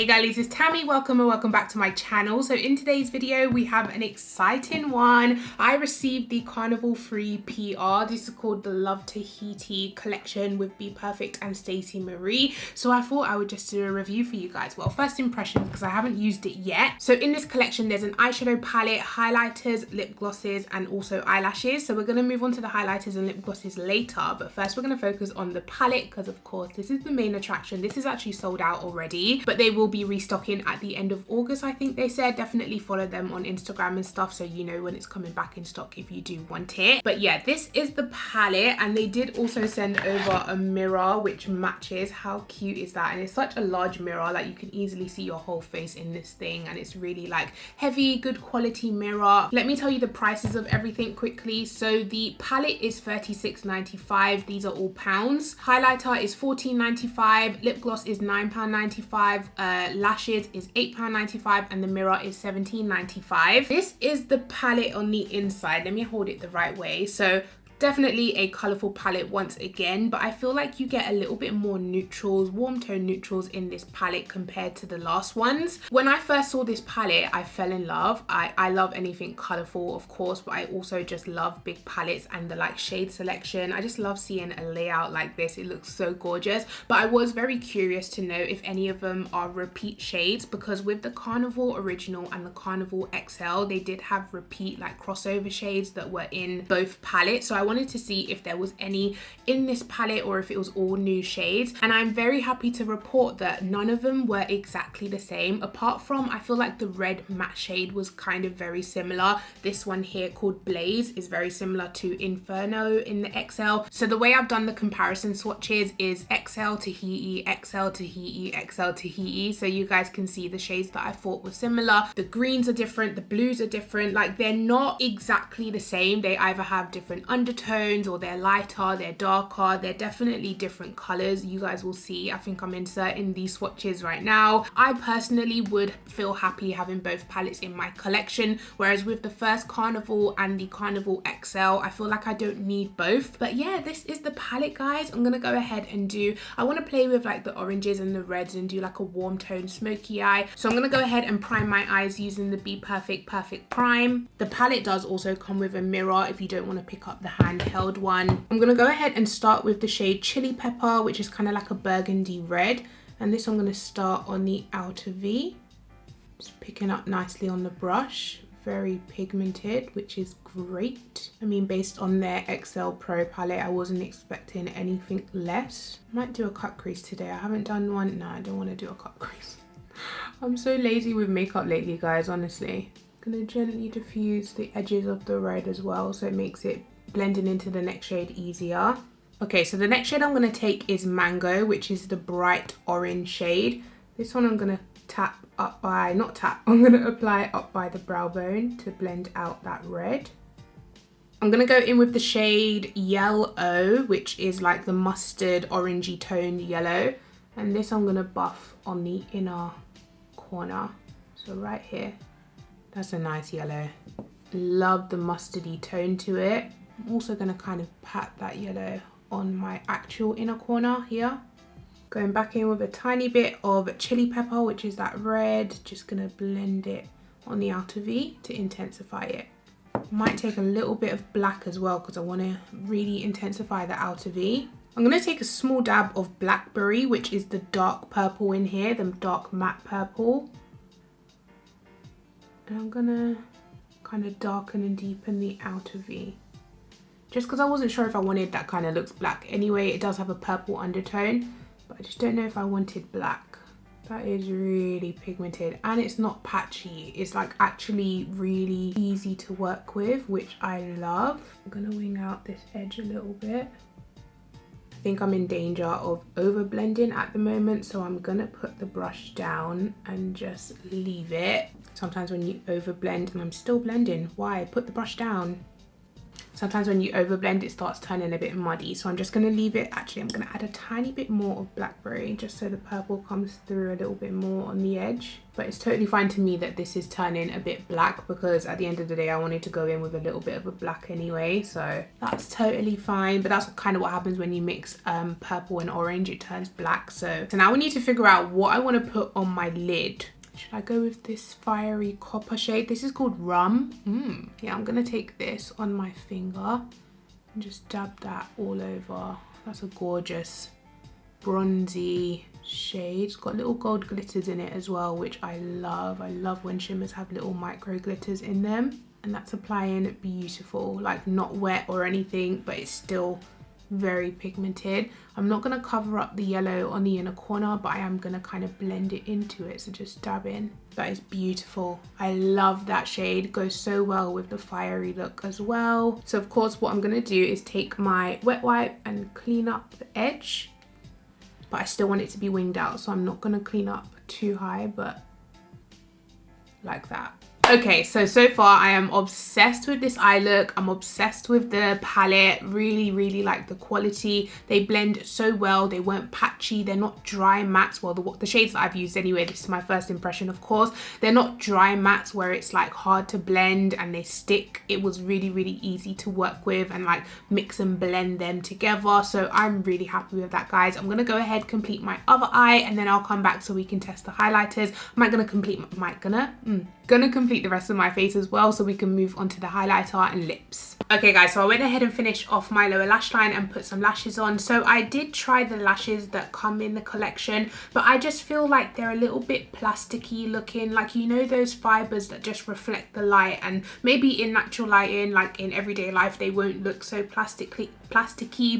Hey guys, it's Tammy. Welcome and welcome back to my channel. So in today's video, we have an exciting one. I received the Carnival free PR. This is called the Love Tahiti collection with Bperfect and Stacey Marie. So I thought I would just do a review for you guys. Well, first impressions, because I haven't used it yet. So in this collection, there's an eyeshadow palette, highlighters, lip glosses, and also eyelashes. So we're going to move on to the highlighters and lip glosses later. But first, we're going to focus on the palette because, of course, this is the main attraction. This is actually sold out already, but they will be restocking at the end of August, I think they said. Definitely follow them on Instagram and stuff so you know when it's coming back in stock if you do want it. But yeah, this is the palette, and they did also send over a mirror which matches. How cute is that? And it's such a large mirror, like you can easily see your whole face in this thing, and it's really like heavy, good quality mirror. Let me tell you the prices of everything quickly. So the palette is £36.95. These are all pounds. Highlighter is £14.95. Lip gloss is £9.95. Lashes is £8.95, and the mirror is £17.95. This is the palette on the inside. Let me hold it the right way. So definitely a colourful palette once again, but I feel like you get a little bit more neutrals, warm tone neutrals in this palette compared to the last ones. When I first saw this palette, I fell in love. I love anything colourful, of course, but I also just love big palettes and the like shade selection. I just love seeing a layout like this. It looks so gorgeous. But I was very curious to know if any of them are repeat shades, because with the Carnival Original and the Carnival XL, they did have repeat like crossover shades that were in both palettes. So I wanted to see if there was any in this palette or if it was all new shades, and I'm very happy to report that none of them were exactly the same, apart from I feel like the red matte shade was kind of very similar. This one here called Glaze is very similar to Inferno in the XL. So the way I've done the comparison swatches is XL Tahiti, XL Tahiti, XL Tahiti, so you guys can see the shades that I thought were similar. The greens are different, the blues are different, like they're not exactly the same. They either have different undertones or they're lighter, they're darker, they're definitely different colors. You guys will see. I think I'm inserting these swatches right now. I personally would feel happy having both palettes in my collection, whereas with the first Carnival and the Carnival XL, I feel like I don't need both. But yeah, this is the palette, guys. I'm gonna go ahead and I want to play with like the oranges and the reds and do like a warm tone smoky eye. So I'm gonna go ahead and prime my eyes using the Bperfect Perfect Prime. The palette does also come with a mirror if you don't want to pick up the handheld one. I'm gonna go ahead and start with the shade Chili Pepper, which is kind of like a burgundy red, and this I'm gonna start on the outer V. Just picking up nicely on the brush. Very pigmented, which is great. I mean, based on their XL Pro palette, I wasn't expecting anything less. Might do a cut crease today. I haven't done one. No, I don't want to do a cut crease. I'm so lazy with makeup lately, guys, honestly. I'm gonna gently diffuse the edges of the red as well, so it makes it blending into the next shade easier. Okay, so the next shade I'm going to take is Mango, which is the bright orange shade. This one I'm going to tap up by, not tap, I'm going to apply up by the brow bone to blend out that red. I'm going to go in with the shade Yellow, which is like the mustard orangey toned yellow. And this I'm going to buff on the inner corner. So right here, that's a nice yellow. Love the mustardy tone to it. I'm also going to kind of pat that yellow on my actual inner corner here. Going back in with a tiny bit of Chili Pepper, which is that red. Just going to blend it on the outer V to intensify it. Might take a little bit of black as well because I want to really intensify the outer V. I'm going to take a small dab of Blackberry, which is the dark purple in here, the dark matte purple. And I'm going to kind of darken and deepen the outer V. Just because I wasn't sure if I wanted that kind of looks black. Anyway, it does have a purple undertone, but I just don't know if I wanted black. That is really pigmented and it's not patchy. It's like actually really easy to work with, which I love. I'm gonna wing out this edge a little bit. I think I'm in danger of over blending at the moment, so I'm gonna put the brush down and just leave it. Sometimes when you over blend, and I'm still blending, why? Put the brush down. sometimes when you overblend it starts turning a bit muddy. So I'm just going to leave it. Actually, I'm going to add a tiny bit more of blackberry just so the purple comes through a little bit more on the edge. But it's totally fine to me that this is turning a bit black, because at the end of the day I wanted to go in with a little bit of a black anyway, so that's totally fine. But that's kind of what happens when you mix purple and orange, it turns black. So now we need to figure out what I want to put on my lid. Should I go with this fiery copper shade? This is called Rum. Yeah, I'm gonna take this on my finger and just dab that all over. That's a gorgeous bronzy shade. It's got little gold glitters in it as well, which I love. I love when shimmers have little micro glitters in them. And that's applying beautiful, like not wet or anything, but it's still very pigmented. I'm not going to cover up the yellow on the inner corner, but I am going to kind of blend it into it. So just dab in. That is beautiful. I love that shade. It goes so well with the fiery look as well. So of course what I'm going to do is take my wet wipe and clean up the edge, but I still want it to be winged out, so I'm not going to clean up too high, but like that. Okay, so far I am obsessed with this eye look. I'm obsessed with the palette. Really like the quality. They blend so well. They weren't patchy. They're not dry mattes. Well, the shades that I've used anyway, this is my first impression, of course. They're not dry mattes where it's like hard to blend and they stick. It was really easy to work with and like mix and blend them together. So I'm really happy with that, guys. I'm gonna go ahead, complete my other eye, and then I'll come back so we can test the highlighters. Gonna complete the rest of my face as well, so we can move on to the highlighter and lips. Okay guys, so I went ahead and finished off my lower lash line and put some lashes on. So I did try the lashes that come in the collection, but I just feel like they're a little bit plasticky looking, like, you know, those fibers that just reflect the light, and maybe in natural lighting, like in everyday life, they won't look so plasticky,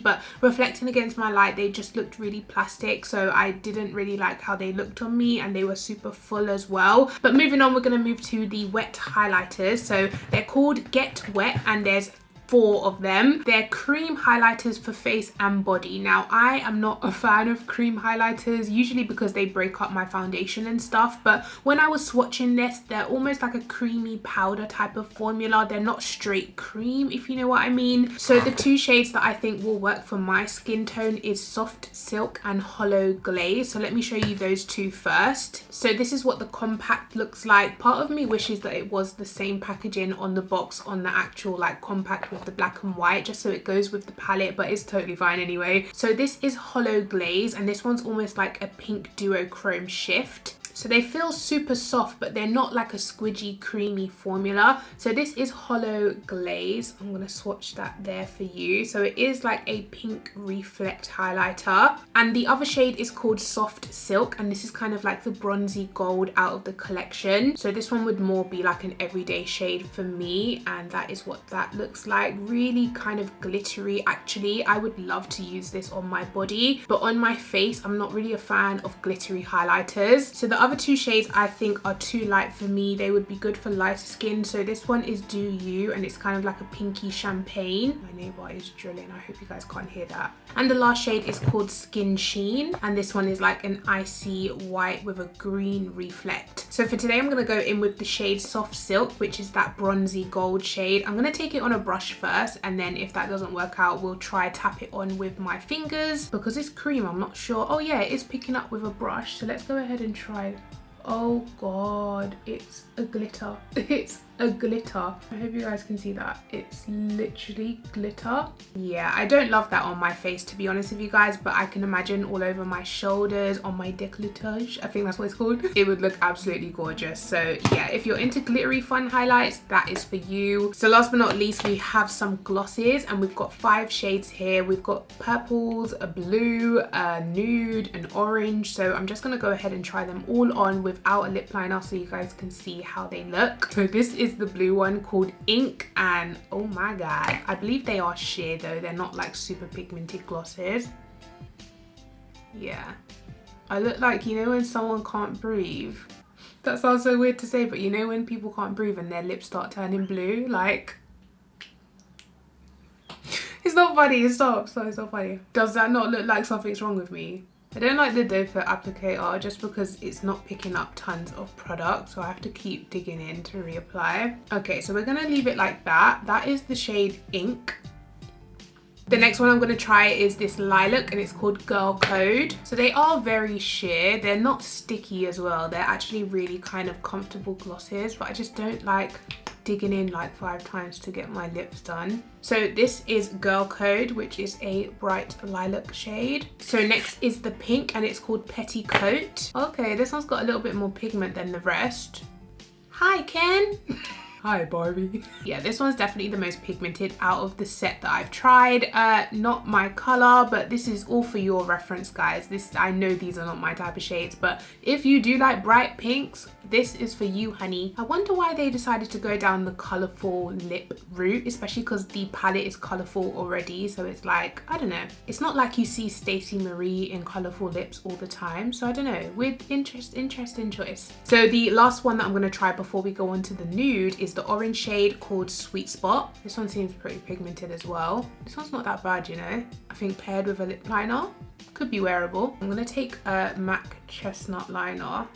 but reflecting against my light, they just looked really plastic. So I didn't really like how they looked on me, and they were super full as well. But moving on, we're going to move to the wet highlighters. So they're called Get Wet, and there's 4 of them. They're cream highlighters for face and body. Now, I am not a fan of cream highlighters, usually because they break up my foundation and stuff, but when I was swatching this, they're almost like a creamy powder type of formula. They're not straight cream, if you know what I mean. So the 2 shades that I think will work for my skin tone is Soft Silk and Hollow Glaze. So let me show you those 2 first. So this is what the compact looks like. Part of me wishes that it was the same packaging on the box on the actual like compact with the black and white, just so it goes with the palette, but it's totally fine anyway. So this is Hollow Glaze, and this one's almost like a pink duochrome shift. So they feel super soft, but they're not like a squidgy creamy formula. So this is Hollow Glaze. I'm gonna swatch that there for you. So it is like a pink reflect highlighter, and the other shade is called Soft Silk, and this is kind of like the bronzy gold out of the collection. So this one would more be like an everyday shade for me, and that is what that looks like. Really kind of glittery. Actually, I would love to use this on my body, but on my face I'm not really a fan of glittery highlighters. So the other 2 shades I think are too light for me. They would be good for lighter skin. So this one is Do You, and it's kind of like a pinky champagne. My neighbor is drilling. I hope you guys can't hear that. And the last shade is called Skin Sheen, and this one is like an icy white with a green reflect. So for today, I'm going to go in with the shade Soft Silk, which is that bronzy gold shade. I'm going to take it on a brush first, and then if that doesn't work out, we'll try tap it on with my fingers. Because it's cream, I'm not sure. Oh yeah, it is picking up with a brush. So let's go ahead and try. Oh god, it's a glitter. It's a glitter. I hope you guys can see that. It's literally glitter. Yeah, I don't love that on my face, to be honest with you guys, but I can imagine all over my shoulders, on my décolletage, I think that's what it's called. It would look absolutely gorgeous. So yeah, if you're into glittery fun highlights, that is for you. So last but not least, we have some glosses, and we've got 5 shades here. We've got purples, a blue, a nude, an orange. So I'm just gonna go ahead and try them all on without a lip liner so you guys can see how they look. So this is the blue one called Ink, and oh my god, I believe they are sheer though. They're not like super pigmented glosses. Yeah, I look like, you know when someone can't breathe? That sounds so weird to say, but you know when people can't breathe and their lips start turning blue? Like, it's not funny, stop, it's not funny. Does that not look like something's wrong with me? I don't like the doe foot applicator just because it's not picking up tons of product, so I have to keep digging in to reapply. Okay, so we're gonna leave it like that. That is the shade Ink. The next one I'm going to try is this lilac, and it's called Girl Code. So they are very sheer. They're not sticky as well. They're actually really kind of comfortable glosses, but I just don't like digging in like 5 times to get my lips done. So this is Girl Code, which is a bright lilac shade. So next is the pink, and it's called Petticoat. Okay, this one's got a little bit more pigment than the rest. Hi, Ken. Hi, Barbie. Yeah, this one's definitely the most pigmented out of the set that I've tried. Not my color, but this is all for your reference, guys. I know these are not my type of shades, but if you do like bright pinks, this is for you, honey. I wonder why they decided to go down the colorful lip route, especially because the palette is colorful already. So it's like, I don't know. It's not like you see Stacey Marie in colorful lips all the time. So I don't know, with interesting choice. So the last one that I'm gonna try before we go on to the nude is the orange shade called Sweet Spot. This one seems pretty pigmented as well. This one's not that bad, you know. I think paired with a lip liner, could be wearable. I'm gonna take a MAC Chestnut liner.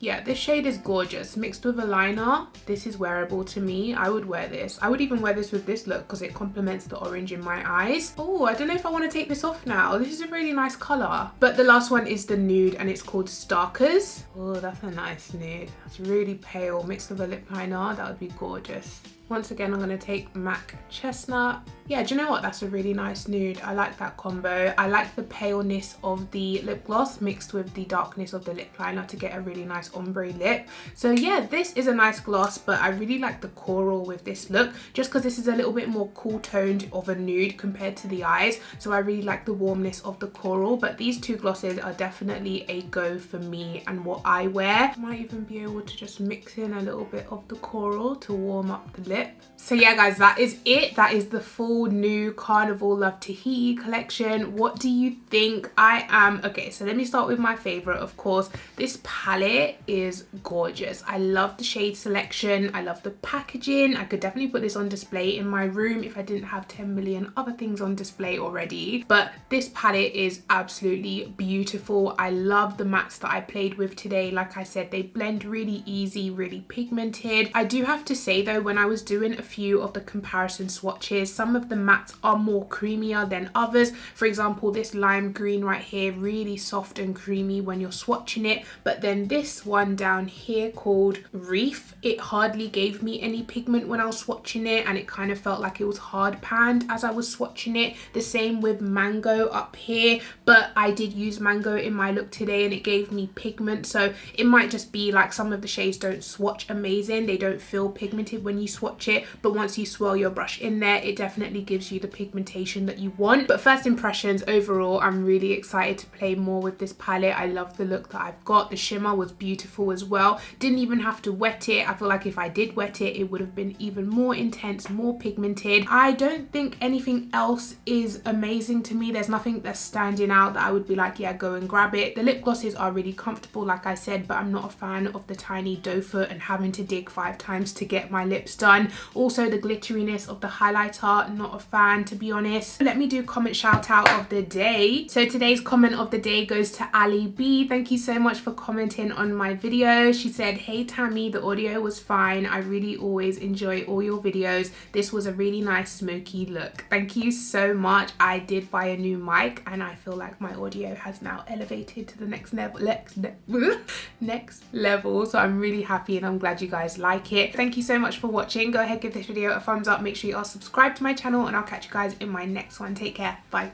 Yeah, this shade is gorgeous. Mixed with a liner, this is wearable to me. I would wear this. I would even wear this with this look because it complements the orange in my eyes. Oh, I don't know if I want to take this off now. This is a really nice color. But the last one is the nude, and it's called Starkers. Oh, that's a nice nude. It's really pale. Mixed with a lip liner, that would be gorgeous. Once again, I'm going to take MAC Chestnut. Yeah, do you know what? That's a really nice nude. I like that combo. I like the paleness of the lip gloss mixed with the darkness of the lip liner to get a really nice ombre lip. So yeah, this is a nice gloss, but I really like the coral with this look just because this is a little bit more cool toned of a nude compared to the eyes. So I really like the warmness of the coral, but these two glosses are definitely a go for me and what I wear. I might even be able to just mix in a little bit of the coral to warm up the lip. So yeah, guys, that is it. That is the full new Carnival Love Tahiti collection. What do you think? Okay, so let me start with my favorite, of course. This palette is gorgeous. I love the shade selection. I love the packaging. I could definitely put this on display in my room if I didn't have 10 million other things on display already. But this palette is absolutely beautiful. I love the mattes that I played with today. Like I said, they blend really easy, really pigmented. I do have to say though, when I was doing a few of the comparison swatches, some of the mattes are more creamier than others. For example, this lime green right here, really soft and creamy when you're swatching it, but then this one down here called Reef, it hardly gave me any pigment when I was swatching it, and it kind of felt like it was hard panned as I was swatching it. The same with Mango up here, but I did use Mango in my look today and it gave me pigment, so it might just be like some of the shades don't swatch amazing. They don't feel pigmented when you swatch it, but once you swirl your brush in there, it definitely gives you the pigmentation that you want. But first impressions overall, I'm really excited to play more with this palette. I love the look that I've got. The shimmer was beautiful as well. Didn't even have to wet it. I feel like if I did wet it, it would have been even more intense, more pigmented. I don't think anything else is amazing to me. There's nothing that's standing out that I would be like, yeah, go and grab it. The lip glosses are really comfortable, like I said, but I'm not a fan of the tiny doe foot and having to dig 5 times to get my lips done. Also, the glitteriness of the highlighter, not a fan, to be honest. Let me do comment shout out of the day. So today's comment of the day goes to Ali B. Thank you so much for commenting on my video. She said, hey Tammy, the audio was fine. I really always enjoy all your videos. This was a really nice smoky look. Thank you so much. I did buy a new mic and I feel like my audio has now elevated to the next level. So I'm really happy and I'm glad you guys like it. Thank you so much for watching. Go ahead, give this video a thumbs up. Make sure you are subscribed to my channel and I'll catch you guys in my next one. Take care. Bye.